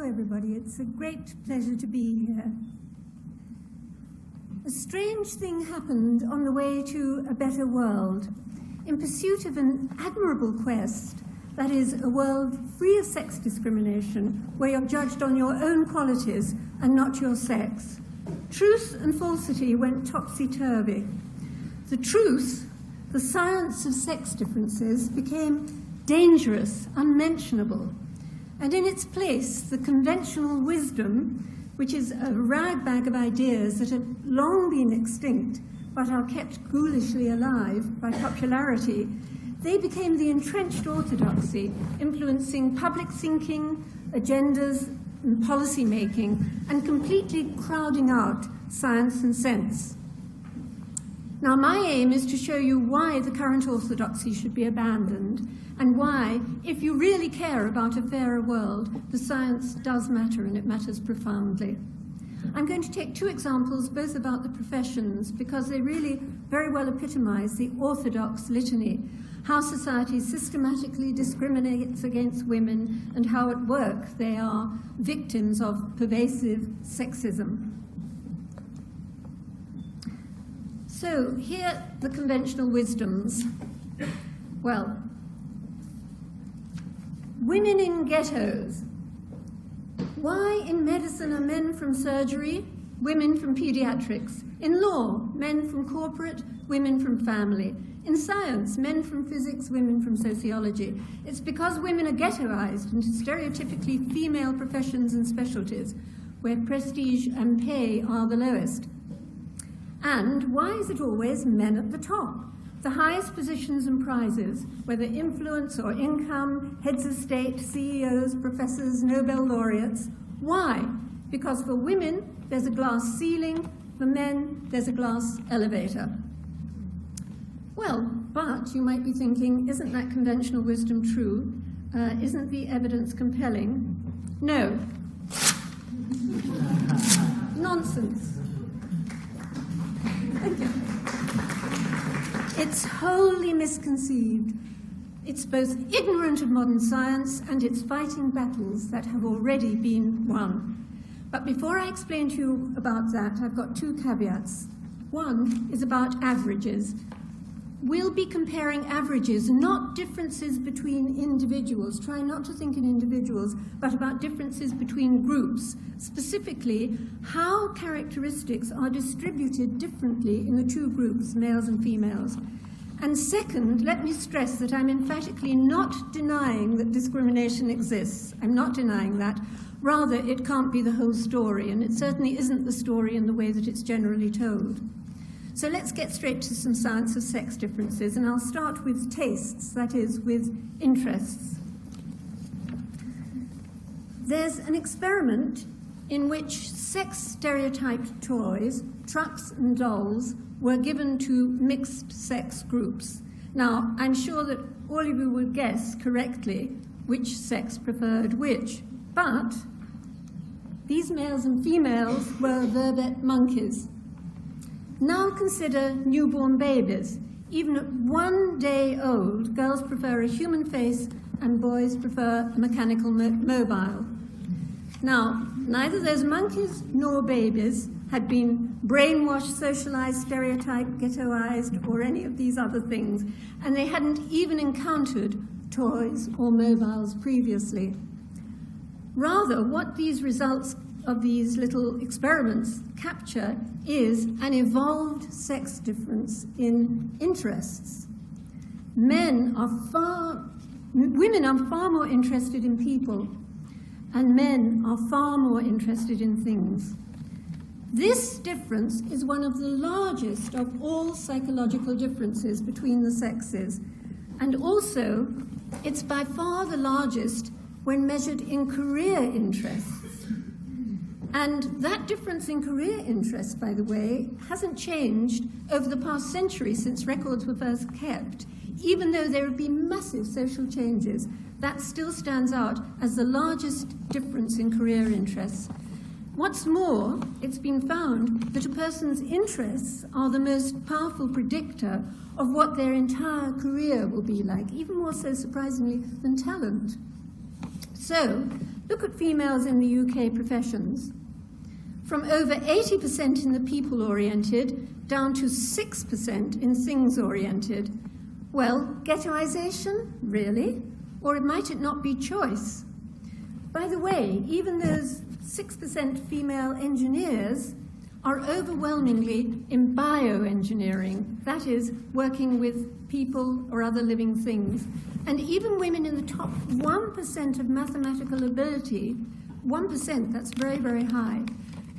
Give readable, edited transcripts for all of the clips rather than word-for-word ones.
Hello, everybody. It's a great pleasure to be here. A strange thing happened on the way to a better world. In pursuit of an admirable quest, that is, a world free of sex discrimination, where you're judged on your own qualities and not your sex, truth and falsity went topsy-turvy. The truth, the science of sex differences, became dangerous, unmentionable. And in its place, the conventional wisdom, which is a ragbag of ideas that have long been extinct but are kept ghoulishly alive by popularity, they became the entrenched orthodoxy, influencing public thinking, agendas, and policy making, and completely crowding out science and sense. Now, my aim is to show you why the current orthodoxy should be abandoned, and why, if you really care about a fairer world, the science does matter, and it matters profoundly. I'm going to take two examples, both about the professions, because they really very well epitomize the orthodox litany, how society systematically discriminates against women, and how at work they are victims of pervasive sexism. So here the conventional wisdoms. Well, women in ghettos. Why in medicine are men from surgery, women from pediatrics? In law, men from corporate, women from family. In science, men from physics, women from sociology. It's because women are ghettoized into stereotypically female professions and specialties, where prestige and pay are the lowest. And why is it always men at the top? The highest positions and prizes, whether influence or income, heads of state, CEOs, professors, Nobel laureates. Why? Because for women, there's a glass ceiling. For men, there's a glass elevator. Well, but you might be thinking, isn't that conventional wisdom true? Isn't the evidence compelling? No. Nonsense. Thank you. It's wholly misconceived. It's both ignorant of modern science and it's fighting battles that have already been won. But before I explain to you about that, I've got two caveats. One is about averages. We'll be comparing averages, not differences between individuals. Try not to think in individuals, but about differences between groups. Specifically, how characteristics are distributed differently in the two groups, males and females. And second, let me stress that I'm emphatically not denying that discrimination exists. I'm not denying that. Rather, it can't be the whole story, and it certainly isn't the story in the way that it's generally told. So let's get straight to some science of sex differences, and I'll start with tastes, that is, with interests. There's an experiment in which sex-stereotyped toys, trucks and dolls, were given to mixed-sex groups. Now, I'm sure that all of you will guess correctly which sex preferred which, but these males and females were vervet monkeys. Now consider newborn babies. Even at 1 day old, girls prefer a human face and boys prefer a mechanical mobile. Now, neither those monkeys nor babies had been brainwashed, socialized, stereotyped, ghettoized, or any of these other things, and they hadn't even encountered toys or mobiles previously. Rather, what these results of these little experiments capture is an evolved sex difference in interests. Women are far more interested in people, and men are far more interested in things. This difference is one of the largest of all psychological differences between the sexes, and also it's by far the largest when measured in career interests. And that difference in career interest, by the way, hasn't changed over the past century since records were first kept. Even though there have been massive social changes, that still stands out as the largest difference in career interests. What's more, it's been found that a person's interests are the most powerful predictor of what their entire career will be like, even more so, surprisingly, than talent. So, Look at females in the UK professions. From over 80% in the people-oriented down to 6% in things-oriented. Well, ghettoization, really? Or might it not be choice? By the way, even those 6% female engineers are overwhelmingly in bioengineering, that is, working with people or other living things. And even women in the top 1% of mathematical ability, 1%, that's very, very high,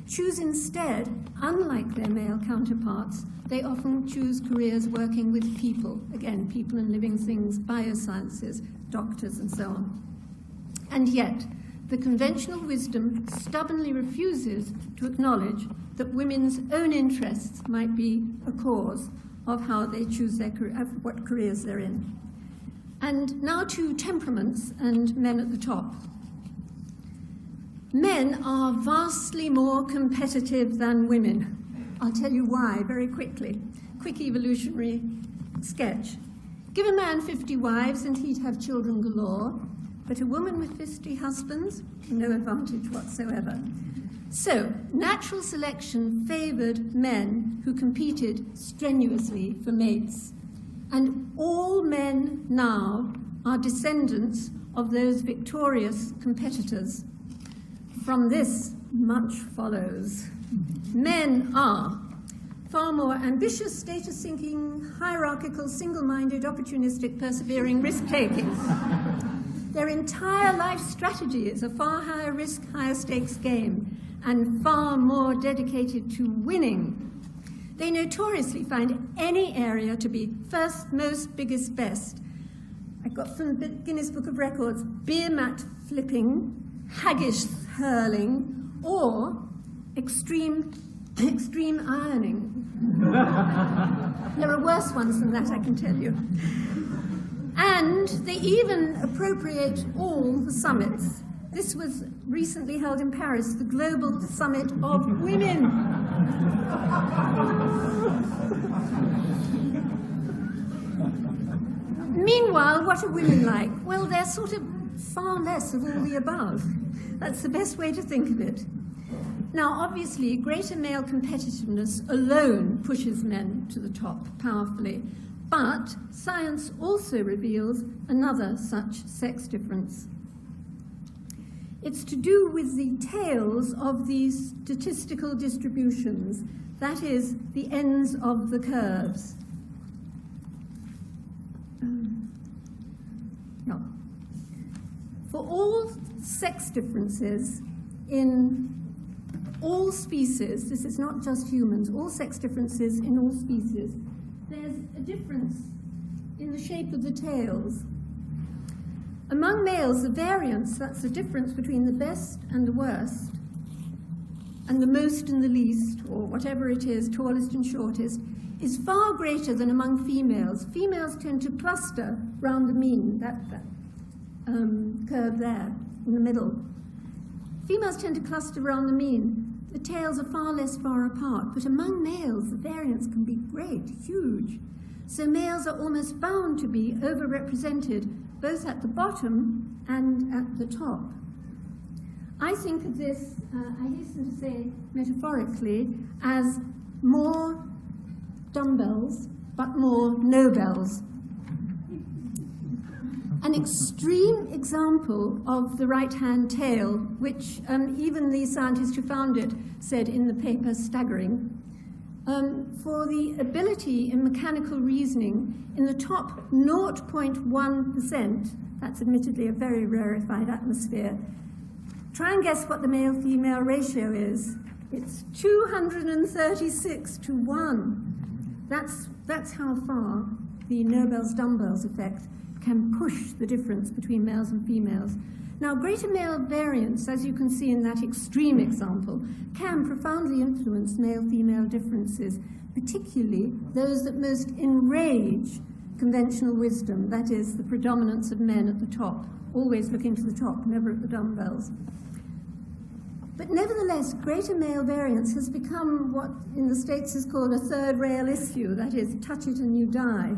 choose instead, unlike their male counterparts, they often choose careers working with people, again, people and living things, biosciences, doctors, and so on. And yet, the conventional wisdom stubbornly refuses to acknowledge that women's own interests might be a cause of how they choose their career, of what careers they're in. And now to temperaments and men at the top. Men are vastly more competitive than women. I'll tell you why very quickly. Quick evolutionary sketch. Give a man 50 wives and he'd have children galore, but a woman with 50 husbands, no advantage whatsoever. So, natural selection favored men who competed strenuously for mates. And all men now are descendants of those victorious competitors. From this, much follows. Men are far more ambitious, status-seeking, hierarchical, single-minded, opportunistic, persevering, risk-taking. Their entire life strategy is a far higher risk, higher stakes game, and far more dedicated to winning. They notoriously find any area to be first, most, biggest, best. I got from the Guinness Book of Records, beer mat flipping, haggish hurling, or extreme ironing. There are worse ones than that, I can tell you. And they even appropriate all the summits. This was recently held in Paris, the Global Summit of Women. Meanwhile, what are women like? Well, they're sort of far less of all the above. That's the best way to think of it. Now, obviously, greater male competitiveness alone pushes men to the top powerfully, but science also reveals another such sex difference. It's to do with the tails of these statistical distributions, that is, the ends of the curves. No. For all sex differences in all species, this is not just humans, all sex differences in all species, there's a difference in the shape of the tails. Among males, the variance, that's the difference between the best and the worst, and the most and the least, or whatever it is, tallest and shortest, is far greater than among females. Females tend to cluster round the mean, that curve there in the middle. Females tend to cluster around the mean. The tails are far less far apart, but among males, the variance can be great, huge. So males are almost bound to be overrepresented, both at the bottom and at the top. I think of this, I hasten to say metaphorically, as more dumbbells, but more Nobels. An extreme example of the right-hand tail, which even the scientist who found it said in the paper staggering, for the ability in mechanical reasoning in the top 0.1%, that's admittedly a very rarefied atmosphere, try and guess what the male-female ratio is. It's 236 to 1. That's how far the Nobel's dumbbells effect can push the difference between males and females. Now, greater male variance, as you can see in that extreme example, can profoundly influence male-female differences, particularly those that most enrage conventional wisdom, that is, the predominance of men at the top, always looking to the top, never at the dumbbells. But nevertheless, greater male variance has become what in the States is called a third rail issue, that is, touch it and you die.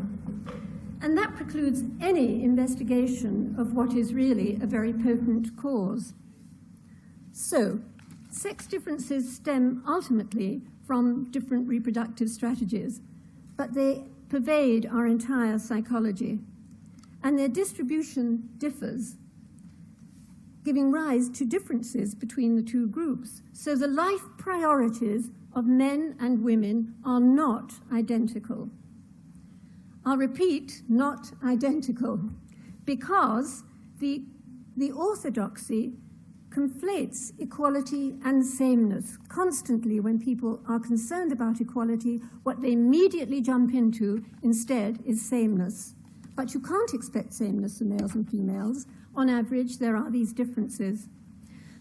And that precludes any investigation of what is really a very potent cause. So, sex differences stem ultimately from different reproductive strategies, but they pervade our entire psychology, and their distribution differs, giving rise to differences between the two groups. So the life priorities of men and women are not identical. I'll repeat, not identical, because the orthodoxy conflates equality and sameness. Constantly, when people are concerned about equality, what they immediately jump into instead is sameness. But you can't expect sameness in males and females. On average, there are these differences.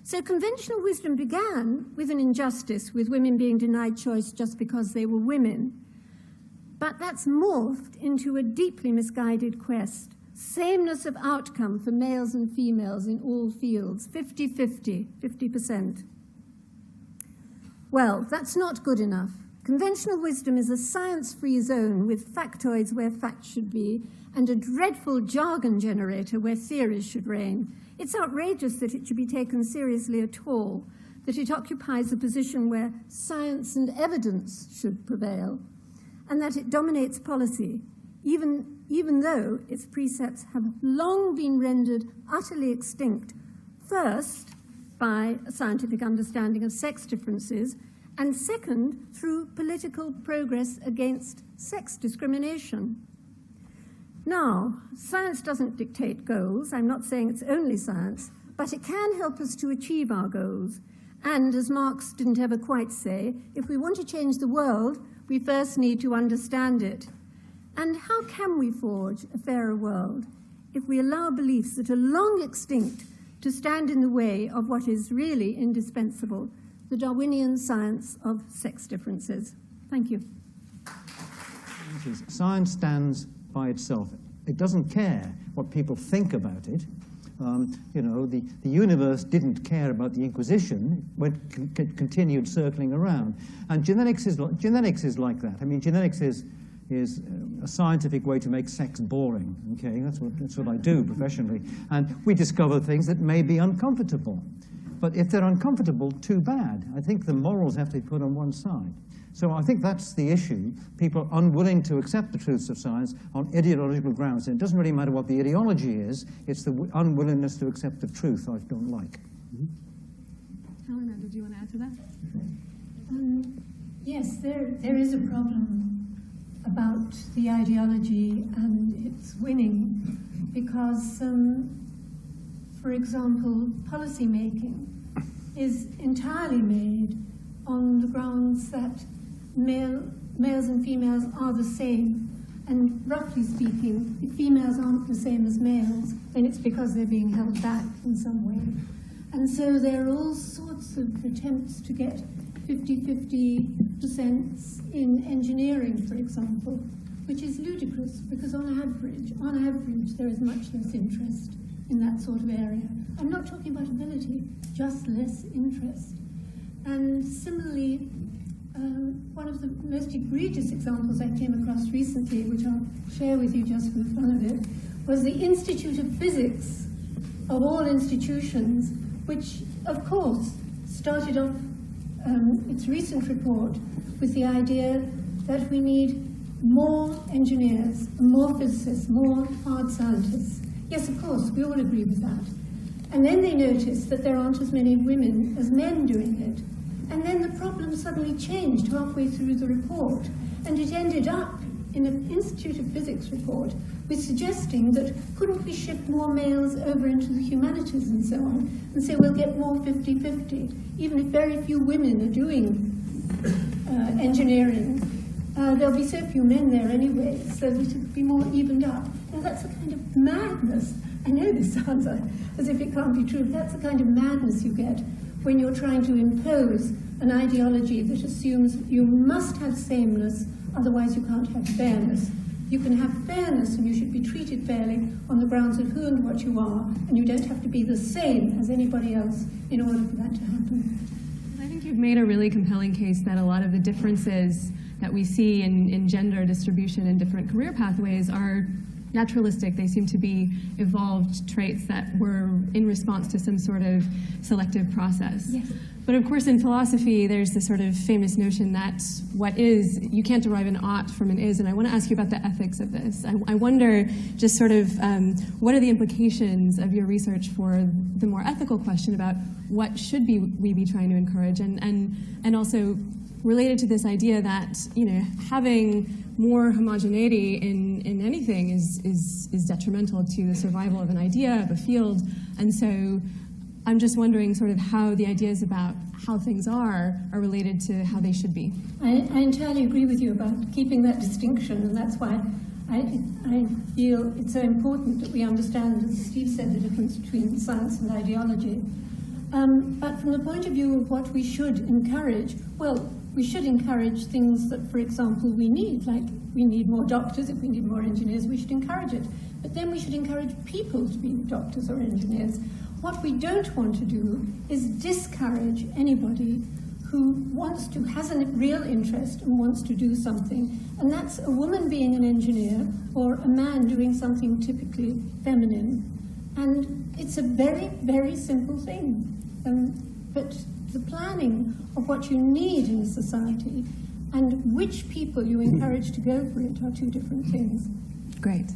So conventional wisdom began with an injustice, with women being denied choice just because they were women. But that's morphed into a deeply misguided quest. Sameness of outcome for males and females in all fields, 50-50, 50%. Well, that's not good enough. Conventional wisdom is a science-free zone with factoids where facts should be and a dreadful jargon generator where theories should reign. It's outrageous that it should be taken seriously at all, that it occupies a position where science and evidence should prevail, and that it dominates policy, even though its precepts have long been rendered utterly extinct, first by a scientific understanding of sex differences, and second, through political progress against sex discrimination. Now, science doesn't dictate goals. I'm not saying it's only science, but it can help us to achieve our goals. And as Marx didn't ever quite say, if we want to change the world, we first need to understand it. And how can we forge a fairer world if we allow beliefs that are long extinct to stand in the way of what is really indispensable, the Darwinian science of sex differences? Thank you. Science stands by itself. It doesn't care what people think about it. The universe didn't care about the Inquisition, but continued circling around. And genetics is like that. I mean, genetics is a scientific way to make sex boring. Okay, that's what I do professionally. And we discover things that may be uncomfortable. But if they're uncomfortable, too bad. I think the morals have to be put on one side. So I think that's the issue. People are unwilling to accept the truths of science on ideological grounds. And it doesn't really matter what the ideology is, it's the unwillingness to accept the truth I don't like. Helena, did you want to add to that? Yes, there is a problem about the ideology and its winning, because, for example, policy making is entirely made on the grounds that males and females are the same. And roughly speaking, if females aren't the same as males, then it's because they're being held back in some way. And so there are all sorts of attempts to get 50-50% in engineering, for example, which is ludicrous, because on average, there is much less interest in that sort of area. I'm not talking about ability, just less interest. And similarly, one of the most egregious examples I came across recently, which I'll share with you just for the fun of it, was the Institute of Physics of all institutions, which, of course, started off its recent report with the idea that we need more engineers, more physicists, more hard scientists. Yes, of course, we all agree with that. And then they noticed that there aren't as many women as men doing it. And then the problem suddenly changed halfway through the report, and it ended up in an Institute of Physics report with suggesting that couldn't we shift more males over into the humanities and so on, and say we'll get more 50-50, even if very few women are doing engineering. There'll be so few men there anyway, so it would be more evened up. Now that's a kind of madness. I know this sounds as if it can't be true, but that's the kind of madness you get when you're trying to impose an ideology that assumes you must have sameness, otherwise you can't have fairness. You can have fairness and you should be treated fairly on the grounds of who and what you are, and you don't have to be the same as anybody else in order for that to happen. I think you've made a really compelling case that a lot of the differences that we see in gender distribution and different career pathways are naturalistic. They seem to be evolved traits that were in response to some sort of selective process. Yes. But of course, in philosophy, there's this sort of famous notion that what is, you can't derive an ought from an is, and I want to ask you about the ethics of this. I wonder just sort of what are the implications of your research for the more ethical question about what should we be trying to encourage, and also related to this idea that, you know, having more homogeneity in anything is detrimental to the survival of an idea, of a field, and so I'm just wondering sort of how the ideas about how things are related to how they should be. I entirely agree with you about keeping that distinction, and that's why I feel it's so important that we understand, as Steve said, the difference between science and ideology. But from the point of view of what we should encourage, well, we should encourage things that, for example, we need, like we need more doctors. If we need more engineers, we should encourage it. But then we should encourage people to be doctors or engineers. What we don't want to do is discourage anybody who wants to, has a real interest and wants to do something. And that's a woman being an engineer or a man doing something typically feminine. And it's a very, very simple thing. But the planning of what you need in a society and which people you encourage to go for it are two different things. Great.